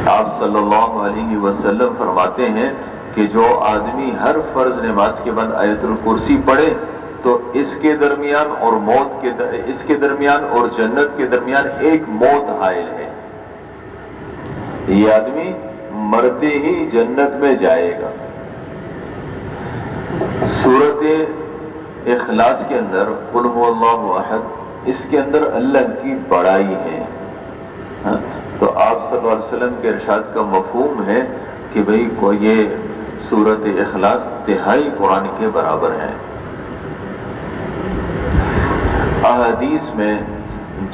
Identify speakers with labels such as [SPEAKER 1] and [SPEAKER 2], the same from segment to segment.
[SPEAKER 1] آپ صلی اللہ علیہ وسلم فرماتے ہیں کہ جو آدمی ہر فرض نماز کے بعد آیت الکرسی پڑھے تو اس کے درمیان اور اس کے درمیان اور جنت کے درمیان ایک موت حائل ہے. یہ آدمی مرتے ہی جنت میں جائے گا. سورۃ اخلاص کے اندر قل هو اللہ احد، اس کے اندر اللہ کی بڑائی ہے. تو آپ صلی اللہ علیہ وسلم کے ارشاد کا مفہوم ہے کہ بھئی یہ سورۃ اخلاص تہائی قرآن کے برابر ہے. احادیث میں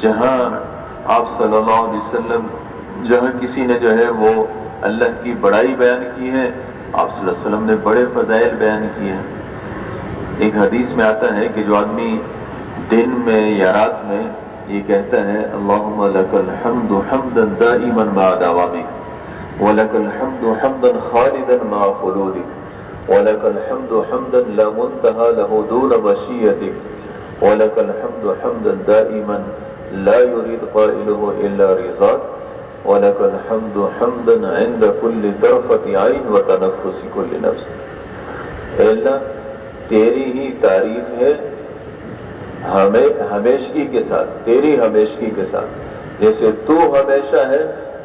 [SPEAKER 1] جہاں آپ صلی اللہ علیہ وسلم جہاں کسی نے جو ہے وہ اللہ کی بڑائی بیان کی ہے، آپ صلی اللہ علیہ وسلم نے بڑے فضائل بیان کیے ہیں. ایک حدیث میں آتا ہے کہ جو آدمی دن میں یا رات میں یہ کہتا ہے اللہم لک الحمد حمدا دائما مع دوامک ولک الحمد حمدا خالدا مع خلودک ولک الحمد حمدا لا منتہى له دون مشیتک ولک الحمد حمدا دائما لا يريد قائله الا رضاک وَلَكَ الْحَمْدُ حَمْدًا عِنْدَ كُلِّ طَرْفَةِ عَيْنٍ وَتَنَفُّسِ كُلِّ نَفْسٍ. اے اللہ تیری ہی تعریف ہے ہمیشگی کے ساتھ، تیری ہمیشگی کے ساتھ. جیسے تو ہمیشہ ہے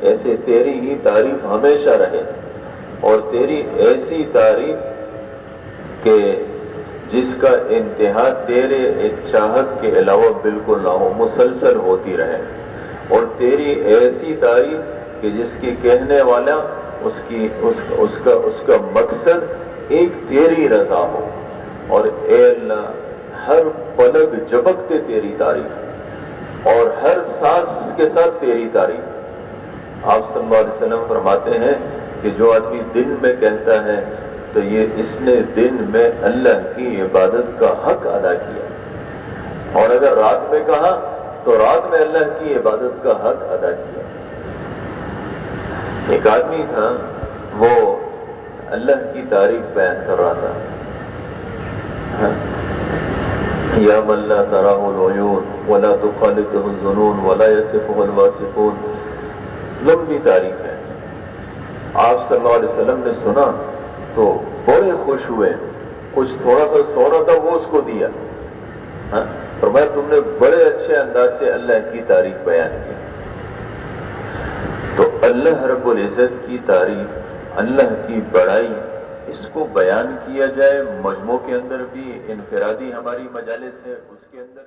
[SPEAKER 1] ایسے تیری ہی تعریف ہمیشہ رہے، اور تیری ایسی تعریف کہ جس کا انتہا تیرے چاہت کے علاوہ بالکل نہ ہو، مسلسل ہوتی رہے. اور تیری ایسی تعریف کہ جس کی کہنے والا اس کا مقصد ایک تیری رضا ہو. اور اے اللہ ہر پلک جھپکتے تیری تعریف اور ہر سانس کے ساتھ تیری تعریف. آپ صلی اللہ علیہ وسلم فرماتے ہیں کہ جو آدمی دن میں کہتا ہے تو یہ اس نے دن میں اللہ کی عبادت کا حق ادا کیا، اور اگر رات میں کہا تو رات میں اللہ کی عبادت کا حق ادا کیا. ایک آدمی تھا وہ اللہ کی تعریف بیان کر رہا تھا. یا من لا تراہ العیون ولا تخالطہ الظنون ولا یصفہ الواصفون. لمبی تعریف ہے. آپ صلی اللہ علیہ وسلم نے سنا تو بڑے خوش ہوئے. کچھ تھوڑا سا سونا تھا وہ اس کو دیا. فرمایا تم نے بڑے اچھے انداز سے اللہ کی تعریف بیان کی. تو اللہ رب العزت کی تعریف، اللہ کی بڑائی، اس کو بیان کیا جائے. مجموع کے اندر بھی، انفرادی ہماری مجالس ہے اس کے اندر